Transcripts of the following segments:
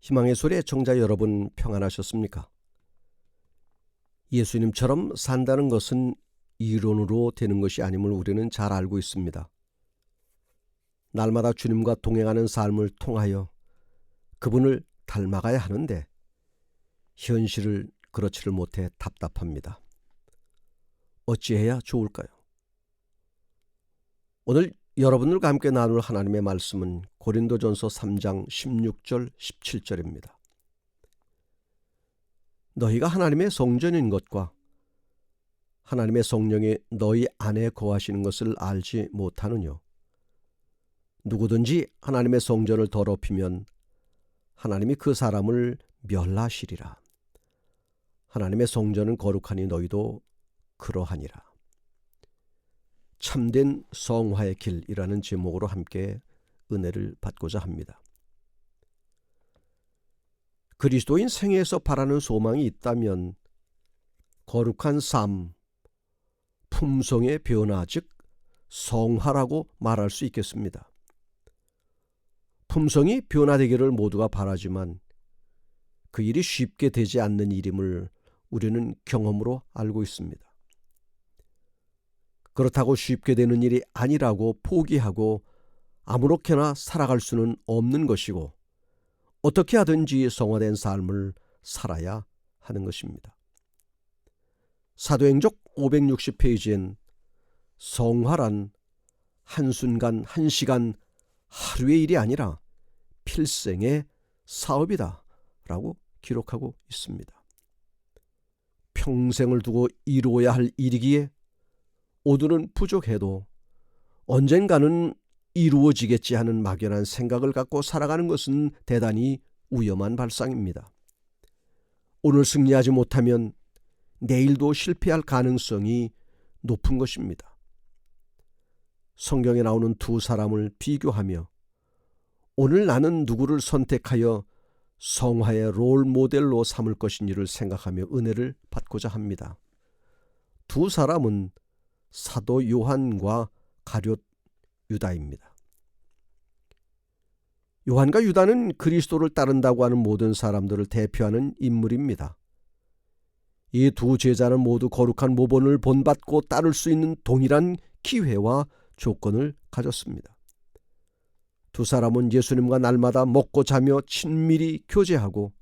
희망의 소리 애청자 여러분, 평안하셨습니까? 예수님처럼 산다는 것은 이론으로 되는 것이 아님을 우리는 잘 알고 있습니다. 날마다 주님과 동행하는 삶을 통하여 그분을 닮아가야 하는데 현실을 그렇지를 못해 답답합니다. 어찌해야 좋을까요? 오늘 여러분들과 함께 나눌 하나님의 말씀은 고린도전서 3장 16절 17절입니다. 너희가 하나님의 성전인 것과 하나님의 성령이 너희 안에 거하시는 것을 알지 못하느뇨. 누구든지 하나님의 성전을 더럽히면 하나님이 그 사람을 멸하시리라. 하나님의 성전은 거룩하니 너희도 그러하니라. 참된 성화의 길이라는 제목으로 함께 은혜를 받고자 합니다. 그리스도인 생애에서 바라는 소망이 있다면 거룩한 삶, 품성의 변화, 즉 성화라고 말할 수 있겠습니다. 품성이 변화되기를 모두가 바라지만 그 일이 쉽게 되지 않는 일임을 우리는 경험으로 알고 있습니다. 그렇다고 쉽게 되는 일이 아니라고 포기하고 아무렇게나 살아갈 수는 없는 것이고 어떻게 하든지 성화된 삶을 살아야 하는 것입니다. 사도행적 560페이지엔 성화란 한순간, 한시간, 하루의 일이 아니라 필생의 사업이다 라고 기록하고 있습니다. 평생을 두고 이루어야 할 일이기에 오늘은 부족해도 언젠가는 이루어지겠지 하는 막연한 생각을 갖고 살아가는 것은 대단히 위험한 발상입니다. 오늘 승리하지 못하면 내일도 실패할 가능성이 높은 것입니다. 성경에 나오는 두 사람을 비교하며 오늘 나는 누구를 선택하여 성화의 롤 모델로 삼을 것인지를 생각하며 은혜를 받고자 합니다. 두 사람은 사도 요한과 가룟 유다입니다. 요한과 유다는 그리스도를 따른다고 하는 모든 사람들을 대표하는 인물입니다. 이 두 제자는 모두 거룩한 모본을 본받고 따를 수 있는 동일한 기회와 조건을 가졌습니다. 두 사람은 예수님과 날마다 먹고 자며 친밀히 교제하고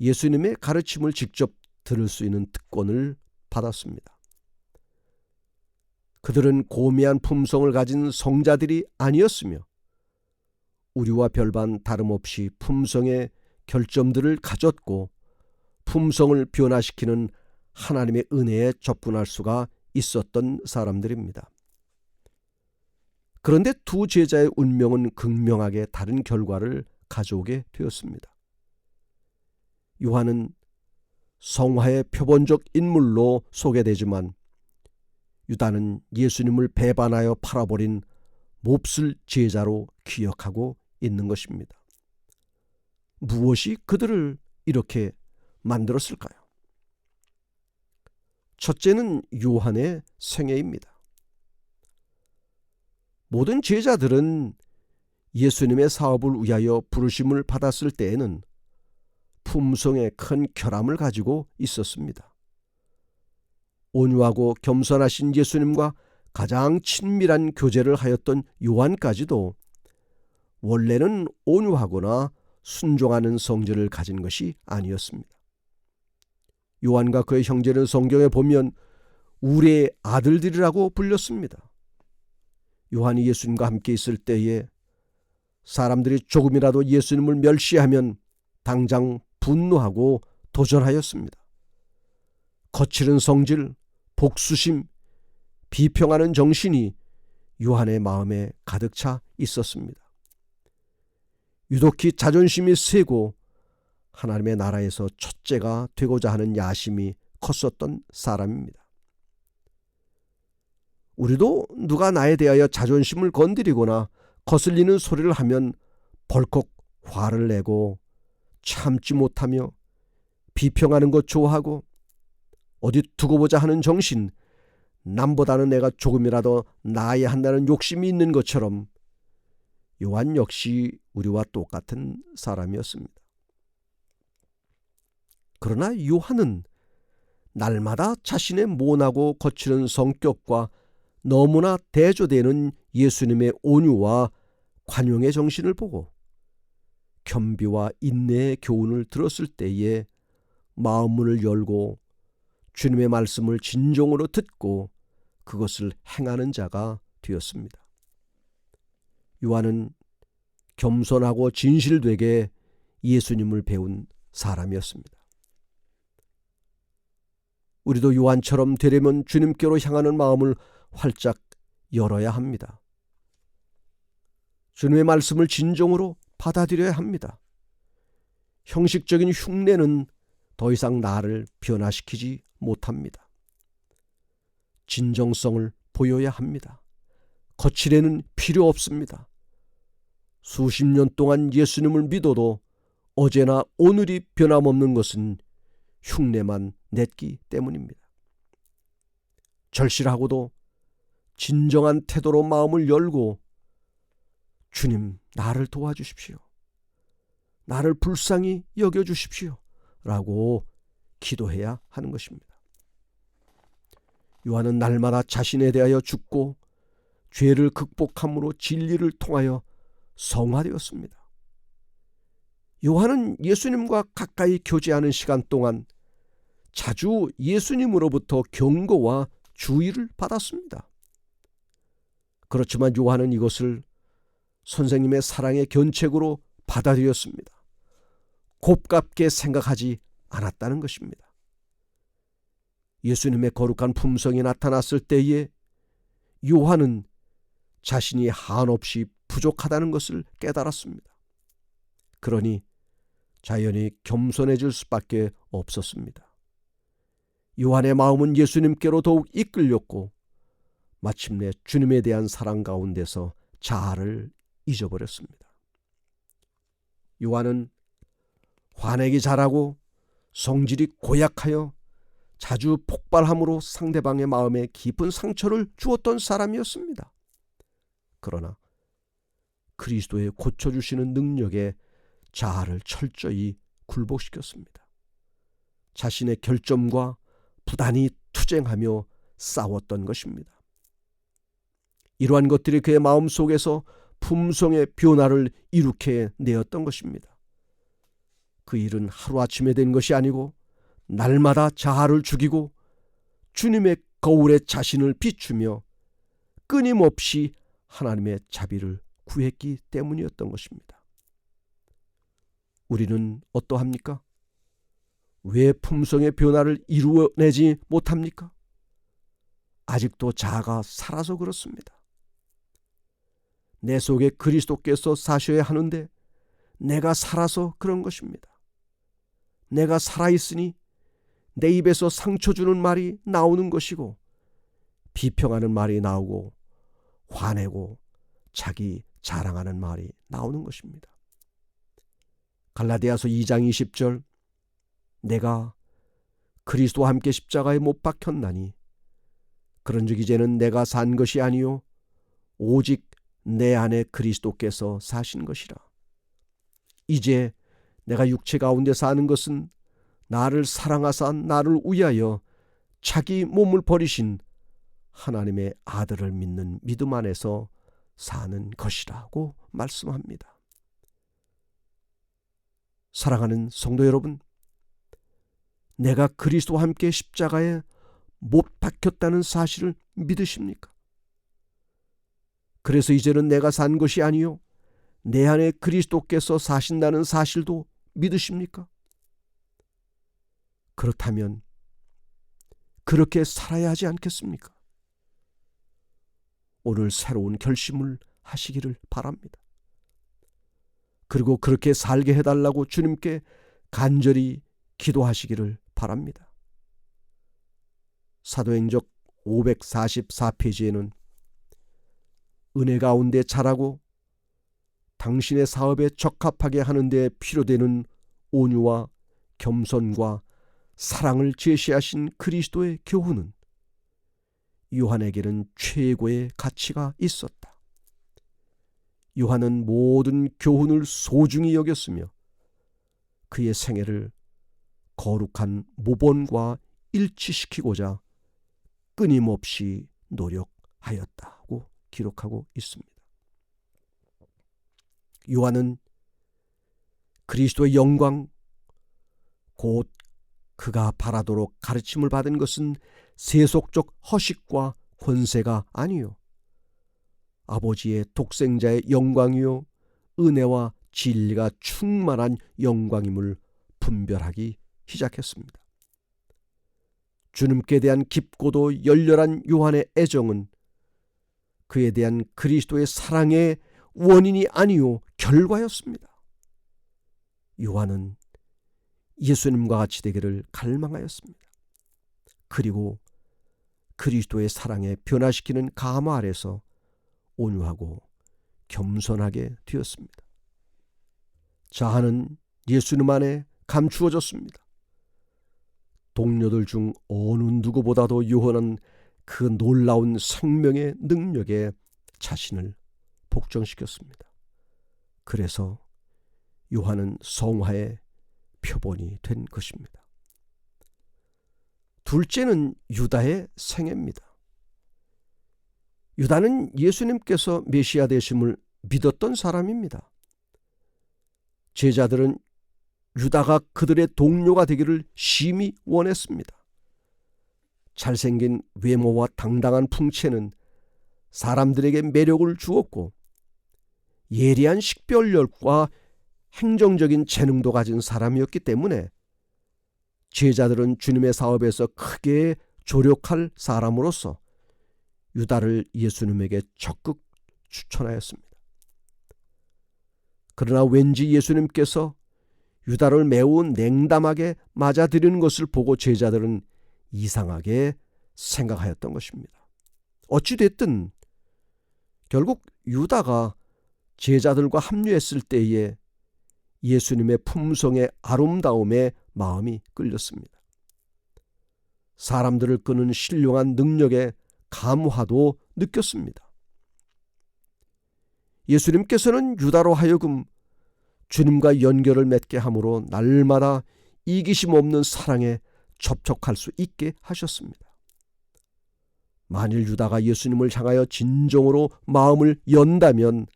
예수님의 가르침을 직접 들을 수 있는 특권을 받았습니다. 그들은 고미한 품성을 가진 성자들이 아니었으며 우리와 별반 다름없이 품성의 결점들을 가졌고 품성을 변화시키는 하나님의 은혜에 접근할 수가 있었던 사람들입니다. 그런데 두 제자의 운명은 극명하게 다른 결과를 가져오게 되었습니다. 요한은 성화의 표본적 인물로 소개되지만 유다는 예수님을 배반하여 팔아버린 몹쓸 제자로 기억하고 있는 것입니다. 무엇이 그들을 이렇게 만들었을까요? 첫째는 요한의 생애입니다. 모든 제자들은 예수님의 사업을 위하여 부르심을 받았을 때에는 품성의 큰 결함을 가지고 있었습니다. 온유하고 겸손하신 예수님과 가장 친밀한 교제를 하였던 요한까지도 원래는 온유하거나 순종하는 성질을 가진 것이 아니었습니다. 요한과 그의 형제는 성경에 보면 우리의 아들들이라고 불렸습니다. 요한이 예수님과 함께 있을 때에 사람들이 조금이라도 예수님을 멸시하면 당장 분노하고 도전하였습니다. 거칠은 성질, 복수심, 비평하는 정신이 요한의 마음에 가득 차 있었습니다. 유독히 자존심이 세고 하나님의 나라에서 첫째가 되고자 하는 야심이 컸었던 사람입니다. 우리도 누가 나에 대하여 자존심을 건드리거나 거슬리는 소리를 하면 벌컥 화를 내고 참지 못하며 비평하는 것 좋아하고 어디 두고 보자 하는 정신, 남보다는 내가 조금이라도 나아야 한다는 욕심이 있는 것처럼 요한 역시 우리와 똑같은 사람이었습니다. 그러나 요한은 날마다 자신의 모나고 거칠은 성격과 너무나 대조되는 예수님의 온유와 관용의 정신을 보고 겸비와 인내의 교훈을 들었을 때에 마음문을 열고 주님의 말씀을 진정으로 듣고 그것을 행하는 자가 되었습니다. 요한은 겸손하고 진실되게 예수님을 배운 사람이었습니다. 우리도 요한처럼 되려면 주님께로 향하는 마음을 활짝 열어야 합니다. 주님의 말씀을 진정으로 받아들여야 합니다. 형식적인 흉내는 더 이상 나를 변화시키지 못합니다. 진정성을 보여야 합니다. 거칠애는 필요 없습니다. 수십 년 동안 예수님을 믿어도 어제나 오늘이 변함없는 것은 흉내만 냈기 때문입니다. 절실하고도 진정한 태도로 마음을 열고 주님, 나를 도와주십시오. 나를 불쌍히 여겨주십시오. 라고 기도해야 하는 것입니다. 요한은 날마다 자신에 대하여 죽고 죄를 극복함으로 진리를 통하여 성화되었습니다. 요한은 예수님과 가까이 교제하는 시간 동안 자주 예수님으로부터 경고와 주의를 받았습니다. 그렇지만 요한은 이것을 선생님의 사랑의 견책으로 받아들였습니다. 곱깝게 생각하지 않았다는 것입니다. 예수님의 거룩한 품성이 나타났을 때에 요한은 자신이 한없이 부족하다는 것을 깨달았습니다. 그러니 자연히 겸손해질 수밖에 없었습니다. 요한의 마음은 예수님께로 더욱 이끌렸고 마침내 주님에 대한 사랑 가운데서 자아를 잊어버렸습니다. 요한은 화내기 잘하고 성질이 고약하여 자주 폭발함으로 상대방의 마음에 깊은 상처를 주었던 사람이었습니다. 그러나 그리스도의 고쳐주시는 능력에 자아를 철저히 굴복시켰습니다. 자신의 결점과 부단히 투쟁하며 싸웠던 것입니다. 이러한 것들이 그의 마음속에서 품성의 변화를 일으켜 내었던 것입니다. 그 일은 하루아침에 된 것이 아니고 날마다 자아를 죽이고 주님의 거울에 자신을 비추며 끊임없이 하나님의 자비를 구했기 때문이었던 것입니다. 우리는 어떠합니까? 왜 품성의 변화를 이루어내지 못합니까? 아직도 자아가 살아서 그렇습니다. 내 속에 그리스도께서 사셔야 하는데 내가 살아서 그런 것입니다. 내가 살아있으니 내 입에서 상처 주는 말이 나오는 것이고 비평하는 말이 나오고 화내고 자기 자랑하는 말이 나오는 것입니다. 갈라디아서 2장 20절 내가 그리스도와 함께 십자가에 못 박혔나니 그런즉 이제는 내가 산 것이 아니요 오직 내 안에 그리스도께서 사신 것이라. 이제 내가 육체 가운데 사는 것은 나를 사랑하사 나를 위하여 자기 몸을 버리신 하나님의 아들을 믿는 믿음 안에서 사는 것이라고 말씀합니다. 사랑하는 성도 여러분, 내가 그리스도와 함께 십자가에 못 박혔다는 사실을 믿으십니까? 그래서 이제는 내가 산 것이 아니요 내 안에 그리스도께서 사신다는 사실도 믿으십니까? 그렇다면 그렇게 살아야 하지 않겠습니까? 오늘 새로운 결심을 하시기를 바랍니다. 그리고 그렇게 살게 해달라고 주님께 간절히 기도하시기를 바랍니다. 사도행적 544페이지에는 은혜 가운데 자라고 당신의 사업에 적합하게 하는 데 필요되는 온유와 겸손과 사랑을 제시하신 그리스도의 교훈은 요한에게는 최고의 가치가 있었다. 요한은 모든 교훈을 소중히 여겼으며 그의 생애를 거룩한 모본과 일치시키고자 끊임없이 노력하였다고 기록하고 있습니다. 요한은 그리스도의 영광, 곧 그가 바라도록 가르침을 받은 것은 세속적 허식과 권세가 아니요 아버지의 독생자의 영광이요 은혜와 진리가 충만한 영광임을 분별하기 시작했습니다. 주님께 대한 깊고도 열렬한 요한의 애정은 그에 대한 그리스도의 사랑의 원인이 아니요 결과였습니다. 요한은 예수님과 같이 되기를 갈망하였습니다. 그리고 그리스도의 사랑에 변화시키는 감화 아래서 온유하고 겸손하게 되었습니다. 자아는 예수님 안에 감추어졌습니다. 동료들 중 어느 누구보다도 요한은 그 놀라운 생명의 능력에 자신을 복종시켰습니다. 그래서 요한은 성화의 표본이 된 것입니다. 둘째는 유다의 생애입니다. 유다는 예수님께서 메시아 되심을 믿었던 사람입니다. 제자들은 유다가 그들의 동료가 되기를 심히 원했습니다. 잘생긴 외모와 당당한 풍채는 사람들에게 매력을 주었고 예리한 식별력과 행정적인 재능도 가진 사람이었기 때문에 제자들은 주님의 사업에서 크게 조력할 사람으로서 유다를 예수님에게 적극 추천하였습니다. 그러나 왠지 예수님께서 유다를 매우 냉담하게 맞아들이는 것을 보고 제자들은 이상하게 생각하였던 것입니다. 어찌됐든 결국 유다가 제자들과 합류했을 때에 예수님의 품성의 아름다움에 마음이 끌렸습니다. 사람들을 끄는 신령한 능력의 감화도 느꼈습니다. 예수님께서는 유다로 하여금 주님과 연결을 맺게 함으로 날마다 이기심 없는 사랑에 접촉할 수 있게 하셨습니다. 만일 유다가 예수님을 향하여 진정으로 마음을 연다면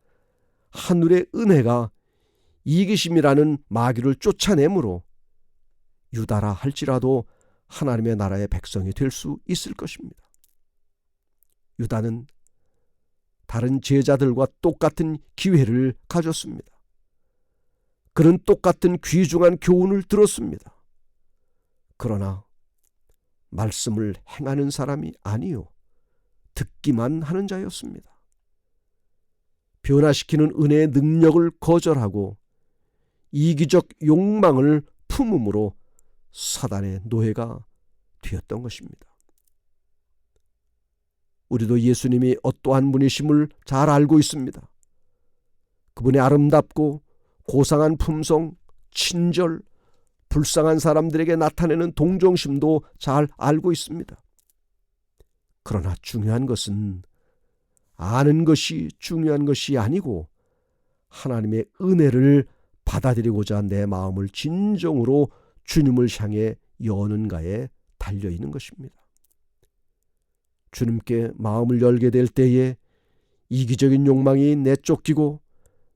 하늘의 은혜가 이기심이라는 마귀를 쫓아내므로 유다라 할지라도 하나님의 나라의 백성이 될 수 있을 것입니다. 유다는 다른 제자들과 똑같은 기회를 가졌습니다. 그는 똑같은 귀중한 교훈을 들었습니다. 그러나 말씀을 행하는 사람이 아니요 듣기만 하는 자였습니다. 변화시키는 은혜의 능력을 거절하고 이기적 욕망을 품음으로 사단의 노예가 되었던 것입니다. 우리도 예수님이 어떠한 분이심을 잘 알고 있습니다. 그분의 아름답고 고상한 품성, 친절, 불쌍한 사람들에게 나타내는 동정심도 잘 알고 있습니다. 그러나 중요한 것은 아는 것이 중요한 것이 아니고 하나님의 은혜를 받아들이고자 내 마음을 진정으로 주님을 향해 여는가에 달려있는 것입니다. 주님께 마음을 열게 될 때에 이기적인 욕망이 내쫓기고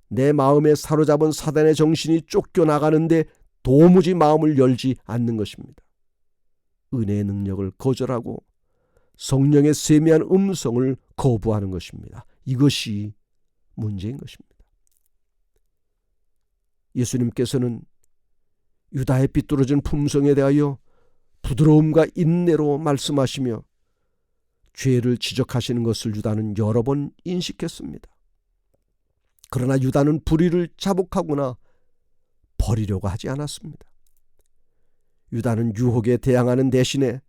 내 마음에 사로잡은 사단의 정신이 쫓겨나가는데 도무지 마음을 열지 않는 것입니다. 은혜의 능력을 거절하고 성령의 세미한 음성을 거부하는 것입니다. 이것이 문제인 것입니다. 예수님께서는 유다의 삐뚤어진 품성에 대하여 부드러움과 인내로 말씀하시며 죄를 지적하시는 것을 유다는 여러 번 인식했습니다. 그러나 유다는 불의를 자복하거나 버리려고 하지 않았습니다. 유다는 유혹에 대항하는 대신에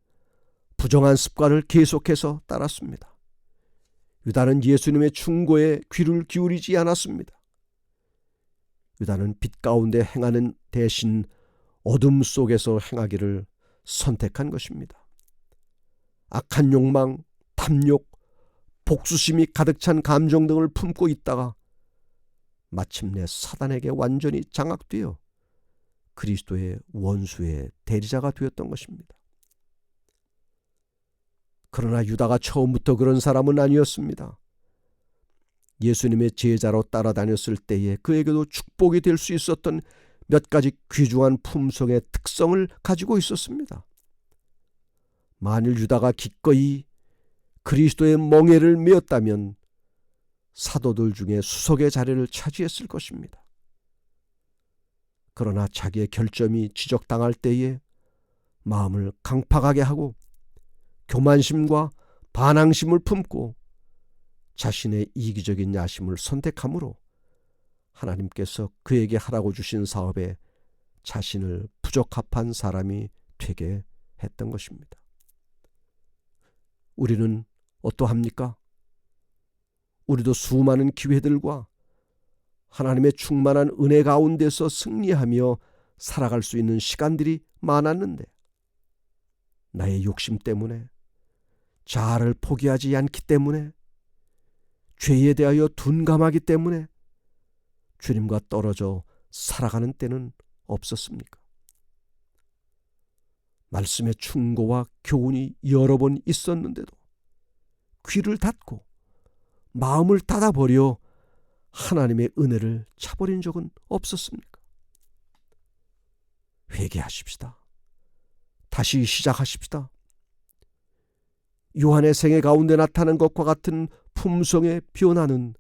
부정한 습관을 계속해서 따랐습니다. 유다는 예수님의 충고에 귀를 기울이지 않았습니다. 유다는 빛 가운데 행하는 대신 어둠 속에서 행하기를 선택한 것입니다. 악한 욕망, 탐욕, 복수심이 가득 찬 감정 등을 품고 있다가 마침내 사단에게 완전히 장악되어 그리스도의 원수의 대리자가 되었던 것입니다. 그러나 유다가 처음부터 그런 사람은 아니었습니다. 예수님의 제자로 따라다녔을 때에 그에게도 축복이 될 수 있었던 몇 가지 귀중한 품성의 특성을 가지고 있었습니다. 만일 유다가 기꺼이 그리스도의 멍에를 메었다면 사도들 중에 수석의 자리를 차지했을 것입니다. 그러나 자기의 결점이 지적당할 때에 마음을 강팍하게 하고 교만심과 반항심을 품고 자신의 이기적인 야심을 선택함으로 하나님께서 그에게 하라고 주신 사업에 자신을 부적합한 사람이 되게 했던 것입니다. 우리는 어떠합니까? 우리도 수많은 기회들과 하나님의 충만한 은혜 가운데서 승리하며 살아갈 수 있는 시간들이 많았는데 나의 욕심 때문에, 자아를 포기하지 않기 때문에, 죄에 대하여 둔감하기 때문에 주님과 떨어져 살아가는 때는 없었습니까? 말씀의 충고와 교훈이 여러 번 있었는데도 귀를 닫고 마음을 닫아버려 하나님의 은혜를 차버린 적은 없었습니까? 회개하십시다. 다시 시작하십시다. 요한의 생애 가운데 나타난 것과 같은 품성의 변화는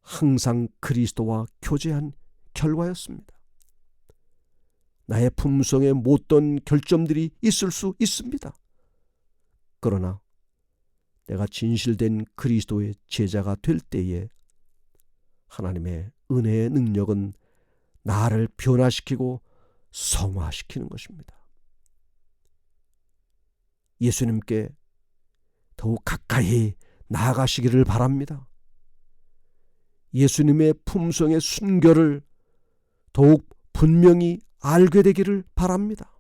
항상 그리스도와 교제한 결과였습니다. 나의 품성에 못된 결점들이 있을 수 있습니다. 그러나 내가 진실된 그리스도의 제자가 될 때에 하나님의 은혜의 능력은 나를 변화시키고 성화시키는 것입니다. 예수님께 더욱 가까이 나아가시기를 바랍니다. 예수님의 품성의 순결을 더욱 분명히 알게 되기를 바랍니다.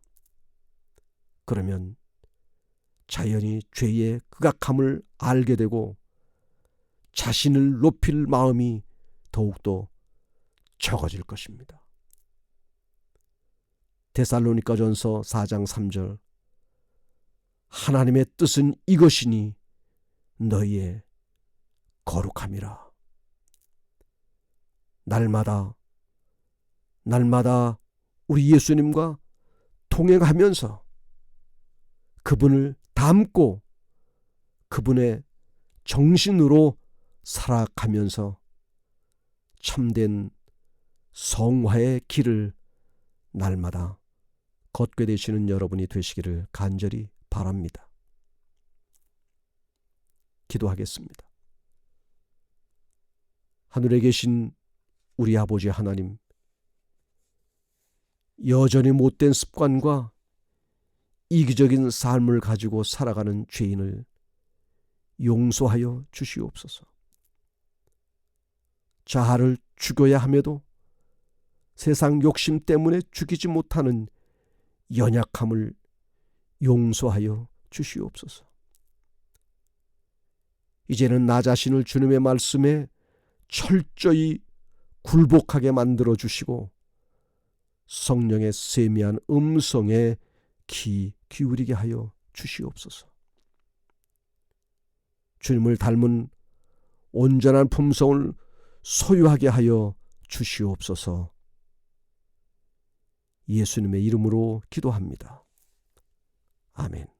그러면 자연히 죄의 극악함을 알게 되고 자신을 높일 마음이 더욱더 적어질 것입니다. 데살로니가전서 4장 3절 하나님의 뜻은 이것이니 너희의 거룩함이라. 날마다 우리 예수님과 동행하면서 그분을 닮고 그분의 정신으로 살아가면서 참된 성화의 길을 날마다 걷게 되시는 여러분이 되시기를 간절히 바랍니다. 기도하겠습니다. 하늘에 계신 우리 아버지 하나님, 여전히 못된 습관과 이기적인 삶을 가지고 살아가는 죄인을 용서하여 주시옵소서. 자아를 죽여야 함에도 세상 욕심 때문에 죽이지 못하는 연약함을 용서하여 주시옵소서. 이제는 나 자신을 주님의 말씀에 철저히 굴복하게 만들어 주시고 성령의 세미한 음성에 귀 기울이게 하여 주시옵소서. 주님을 닮은 온전한 품성을 소유하게 하여 주시옵소서. 예수님의 이름으로 기도합니다. 아멘.